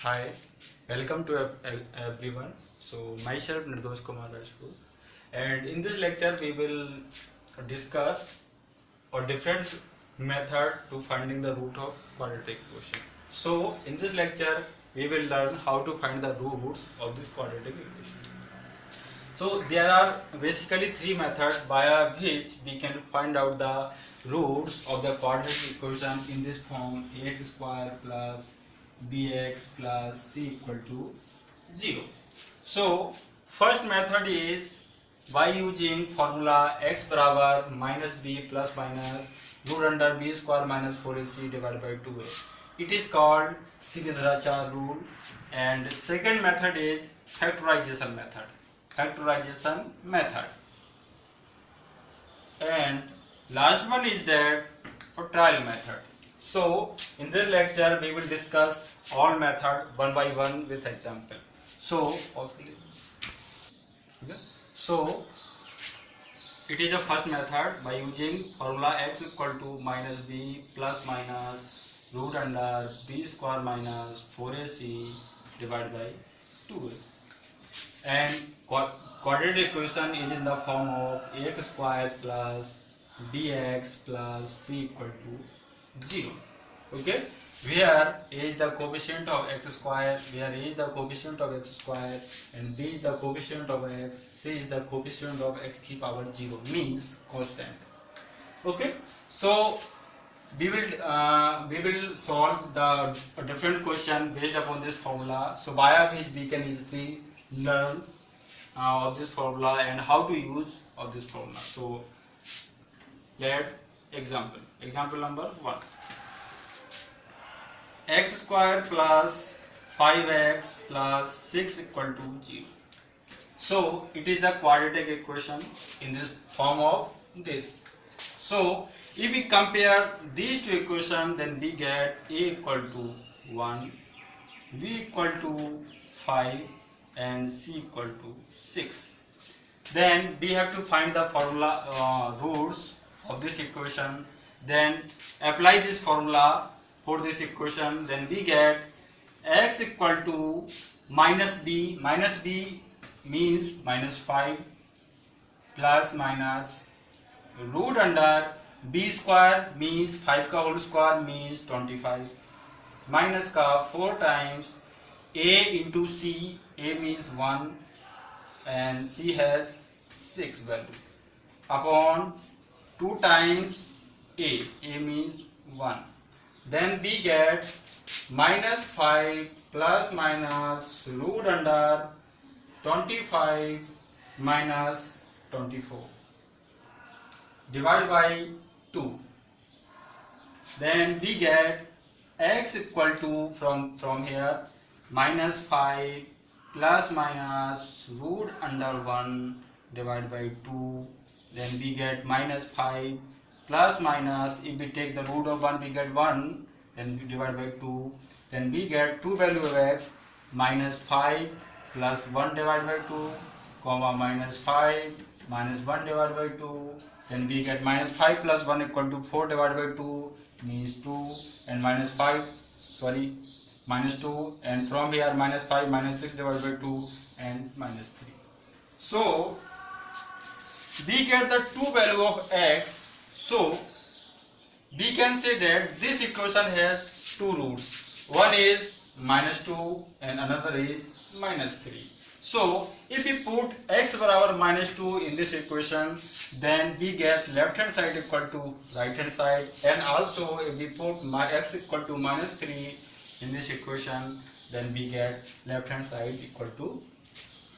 Hi, welcome to everyone. So myself Nirdosh Kumar Rajput, and in this lecture we will discuss a different method to finding the root of quadratic equation. So in this lecture we will learn how to find the roots of this quadratic equation. So there are basically three methods via which we can find out the roots of the quadratic equation in this form: ax square plus bx plus c equal to 0. So first method is by using formula x barabar minus b plus minus root under b square minus 4ac divided by 2a. It is called Sridharacharya rule. And second method is factorization method. And last one is that trial method. So in this lecture we will discuss all method one by one with example. So it is the first method by using formula x equal to minus b plus minus root under b square minus 4ac divided by 2a. And quadratic equation is in the form of ax square plus bx plus c equal to 0. Okay, where a is the coefficient of x square, and b is the coefficient of x, c is the coefficient of x to the power 0, means constant. Okay, so we will solve the different question based upon this formula. So via which we can easily learn of this formula and how to use of this formula. So let example number 1: x square plus 5x plus 6 equal to 0. So it is a quadratic equation in this form of this. So if we compare these two equations, then we get a equal to 1, b equal to 5 and c equal to 6. Then we have to find the formula roots of this equation, then apply this formula for this equation. Then we get x equal to minus b means minus 5 plus minus root under b square means 5 का whole square means 25 minus का 4 times a into c, a means 1 and c has 6 value, upon 2 times a means 1. Then we get minus 5 plus minus root under 25 minus 24 divided by 2. Then we get x equal to from here minus 5 plus minus root under 1 divided by 2. Then we get minus 5 plus minus, if we take the root of 1 we get 1, then we divide by 2. Then we get 2 value of x minus 5 plus 1 divided by 2 comma minus 5 minus 1 divided by 2. Then we get minus 5 plus 1 equal to 4 divided by 2 means 2, and minus 2, and from here minus 5 minus 6 divided by 2 and minus 3. So we get the two value of x. So we can say that this equation has two roots. One is minus 2 and another is minus 3. So if we put x barabar minus 2 in this equation, then we get left hand side equal to right hand side, and also if we put x equal to minus 3 in this equation, then we get left hand side equal to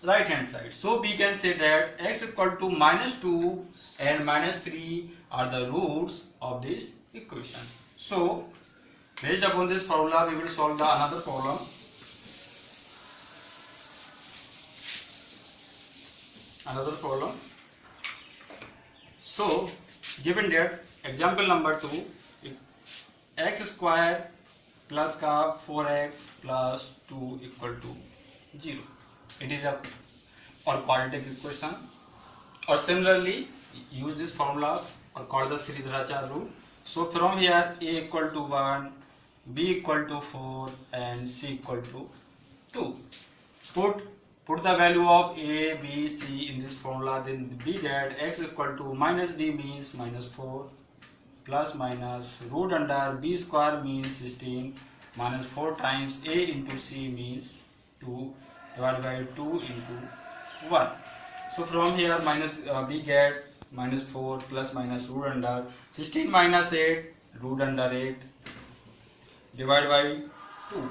right hand side. So we can say that x equal to minus 2 and minus 3 are the roots of this equation. So based upon this formula we will solve the another problem. So given that example number 2, x square plus का 4x plus 2 equal to 0. It is a quadratic equation, or similarly use this formula or called the Sridharacharya rule. So from here a equal to 1, b equal to 4 and c equal to 2. Put the value of a, b, c in this formula, then we get x equal to minus b means minus 4 plus minus root under b square means 16 minus 4 times a into c means 2 divided by 2 into 1. So from here minus we get minus 4 plus minus root under 16 minus 8 root under 8 divided by 2.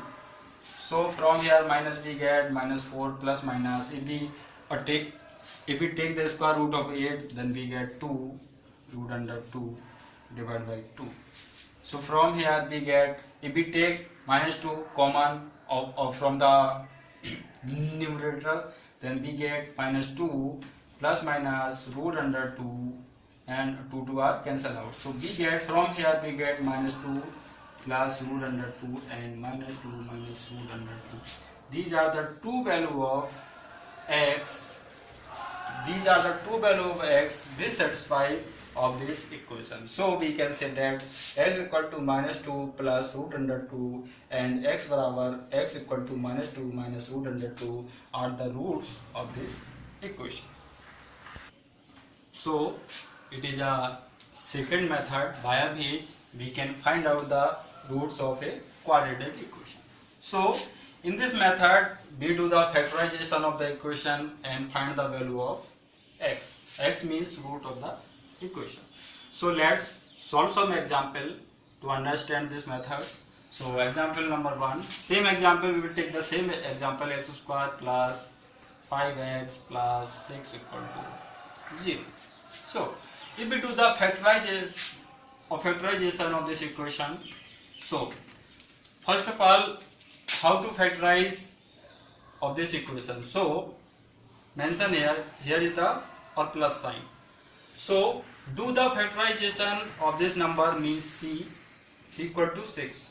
So from here minus we get minus 4 plus minus, if we take the square root of 8, then we get 2 root under 2 divided by 2. So from here we get, if we take minus 2 common from the numerator, then we get minus 2 plus minus root under 2 and 2 are cancelled out. So we get, from here we get minus 2 plus root under 2 and minus 2 minus root under 2. These are the two value of x. These are the two value of x which satisfy of this equation. So we can say that x equal to minus 2 plus root under 2 and x equal to minus 2 minus root under 2 are the roots of this equation. So it is a second method via which we can find out the roots of a quadratic equation. So in this method we do the factorization of the equation and find the value of x. X means root of the equation. So let's solve some example to understand this method. So example number 1, same example, we will take the same example, x square plus 5x plus 6 equal to 0. So if we do the factorization of this equation, so first of all, how to factorize of this equation? So mention here is the or plus sign. So do the factorization of this number means c equal to 6.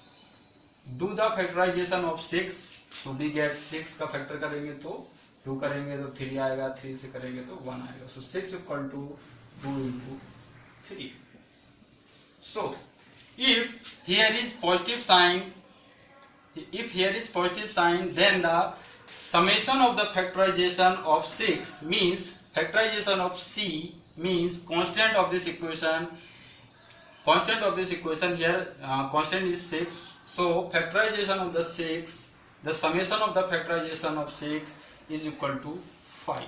Do the factorization of 6, so we get 6 का factor करेंगे तो 2 करेंगे तो 3 आएगा, 3 से करेंगे तो 1 आएगा. So 6 equal to 2 into 3. So if here is positive sign, then the summation of the factorization of 6 means factorization of c means constant of this equation. Constant of this equation here, constant is 6. So factorization of the 6, the summation of the factorization of 6 is equal to 5.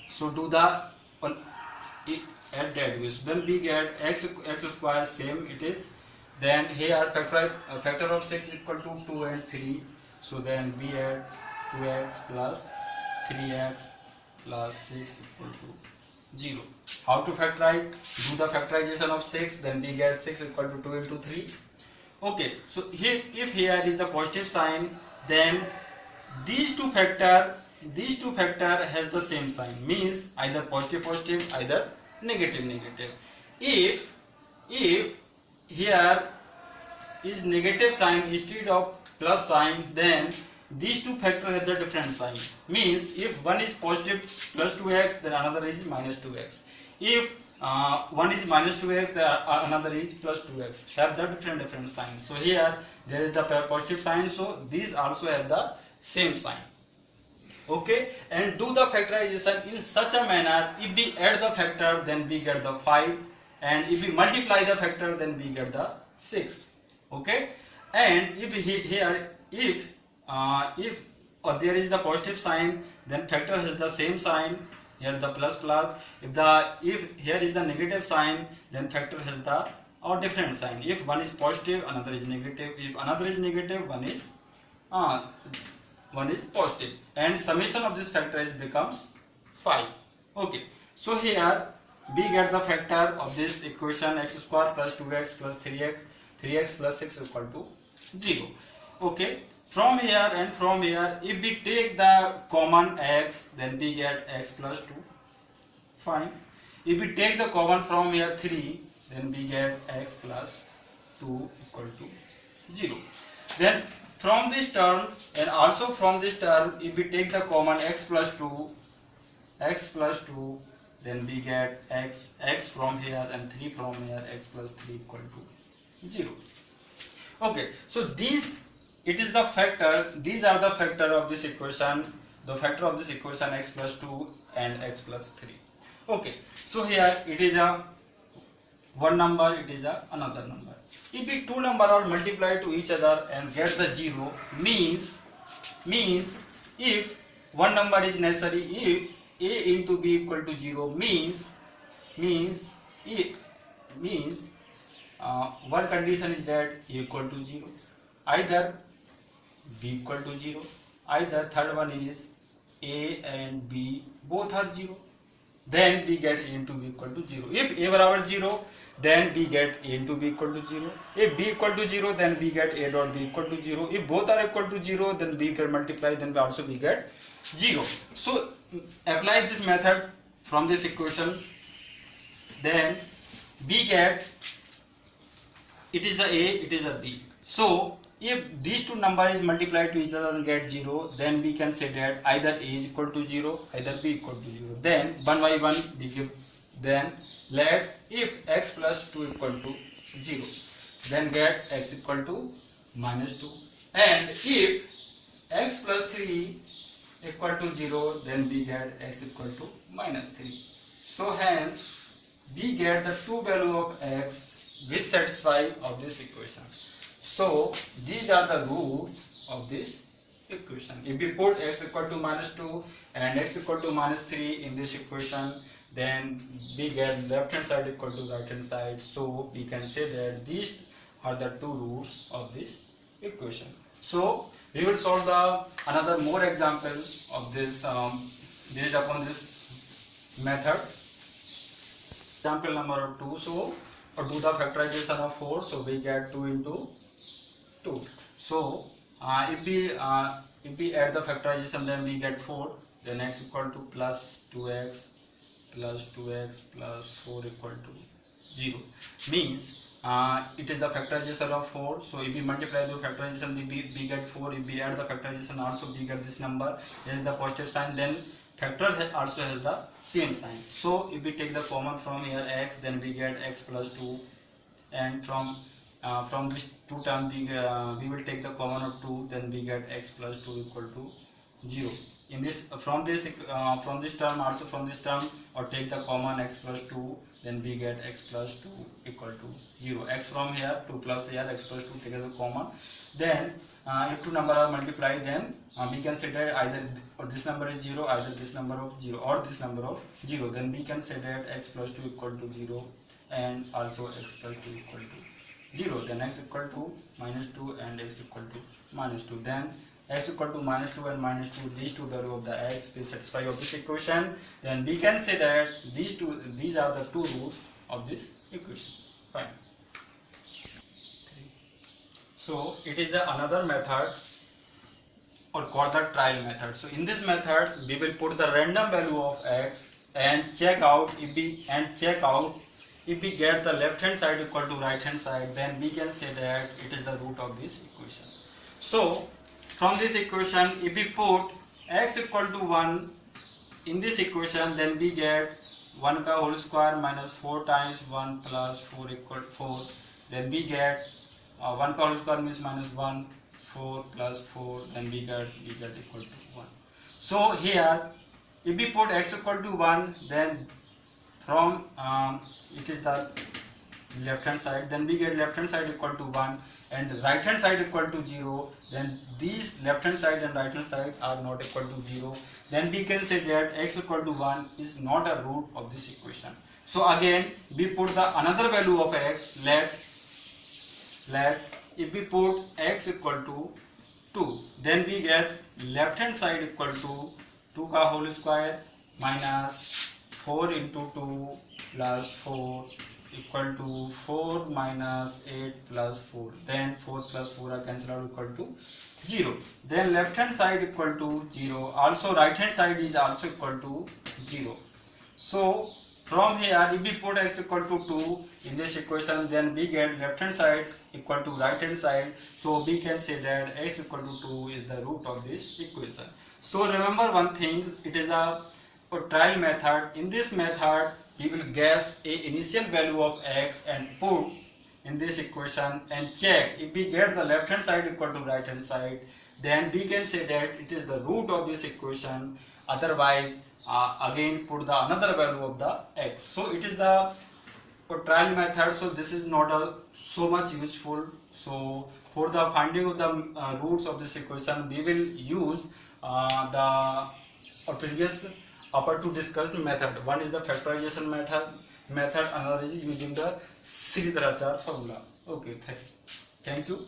So do the at that way. So then we get x square, same it is. Then here factor of 6 equal to 2 and 3. So then we add 2x plus 3x plus 6 equal to 0. How to factorize? Do the factorization of 6, then we get 6 equal to 2 into 3. Okay, so if here is the positive sign, then these two factor has the same sign, means either positive either negative. If here is negative sign instead of plus sign, then these two factors have the different sign, means if one is positive plus 2x, then another is minus 2x. If one is minus 2x, another is plus 2x, have the different sign. So here there is the positive sign, so these also have the same sign. Okay, and do the factorization in such a manner, if we add the factor, then we get the 5, and if we multiply the factor, then we get the 6. Okay, and if there is the positive sign, then factor has the same sign, here the plus. If here is the negative sign, then factor has the different sign. If one is positive, another is negative. If another is negative, one is positive, and summation of this factor becomes 5. Okay, so here we get the factor of this equation, x square plus 2x plus 3x plus 6 equal to 0. Okay, from here, if we take the common x, then we get x plus 2. Fine. If we take the common from here 3, then we get x plus 2 equal to 0. Then from this term and also from this term, if we take the common x plus 2, then we get x from here and 3 from here, x plus 3 equal to 0. Okay, so it is the factor, these are the factor of this equation, the factor of this equation x plus 2 and x plus 3. Okay, so here it is a one number, it is a another number. If the two number are multiplied to each other and get the 0, means if one number is necessary, if a into b equal to 0, means one condition is that a equal to 0, either b equal to 0, either third one is a and b both are 0, then we get a into b equal to 0. If a barabar 0, then we get a into b equal to 0. If b equal to 0, then we get a dot b equal to 0. If both are equal to 0, then b can multiply, then also we get 0. So apply this method from this equation, then we get, it is a a, it is a b. So if these two numbers is multiplied to each other and get 0, then we can say that either a is equal to 0, either b equal to 0. Then one by one we give, then let if x plus 2 equal to 0, then get x equal to minus 2, and if x plus 3 equal to 0, then we get x equal to minus 3. So hence we get the two value of x which satisfy of this equation. So these are the roots of this equation. If we put x equal to minus 2 and x equal to minus 3 in this equation, then we get left hand side equal to right hand side. So we can say that these are the two roots of this equation. So we will solve the another more examples of this based upon this method. Example number 2. So do the factorization of 4. So we get 2 into 2. So if we add the factorization, then we get 4. Then x equal to plus 2x plus 2x plus 4 equal to 0. Means it is the factorization of 4. So if we multiply the factorization, we get 4. If we add the factorization also, we get this number. There is the positive sign. Then factor also has the same sign. So if we take the common from here x, then we get x plus 2, and from this two term we will take the common of 2, then we get x plus 2 equal to 0. In this from this term, also from this term, or take the common x plus 2, then we get x plus 2 equal to 0. X from here, 2 plus here, x plus 2 take as a common. Then if two number are multiplied, then we can say that either this number is 0, either this number of 0 or this number of 0. Then we can say that x plus 2 equal to 0 and also x plus 2 equal to 0. Then x equal to minus 2 and x equal to minus 2. Then x equal to minus 2 and minus 2, these two value of the x will satisfy of this equation. Then we can say that these are the two roots of this equation. Fine. So it is another method, or called the trial method. So in this method we will put the random value of x and check out if we get the left hand side equal to right hand side, then we can say that it is the root of this equation. So from this equation, if we put x equal to 1 in this equation, then we get 1 ka whole square minus 4 times 1 plus 4 equal to 4. Then we get 1 ka whole square means minus 1, 4 plus 4, then we get equal to 1. So here if we put x equal to 1, then from it is the left hand side, then we get left hand side equal to 1 and right hand side equal to 0. Then these left hand side and right hand side are not equal to 0. Then we can say that x equal to 1 is not a root of this equation. So again we put the another value of x. Let if we put x equal to 2, then we get left hand side equal to 2 ka whole square minus 4 into 2 plus 4 equal to 4 minus 8 plus 4. Then 4 plus 4 are cancelled out equal to 0. Then left hand side equal to 0. Also right hand side is also equal to 0. So from here if we put x equal to 2 in this equation, then we get left hand side equal to right hand side. So we can say that x equal to 2 is the root of this equation. So remember one thing, it is a trial method. In this method we will guess a initial value of x and put in this equation and check. If we get the left hand side equal to right hand side, then we can say that it is the root of this equation. Otherwise, again put the another value of the x. So it is the trial method, so this is not so much useful. So for the finding of the roots of this equation, we will use the previous upper two discussed method. One is the factorization method, another is using the Sridharacharya formula. Okay, thank you.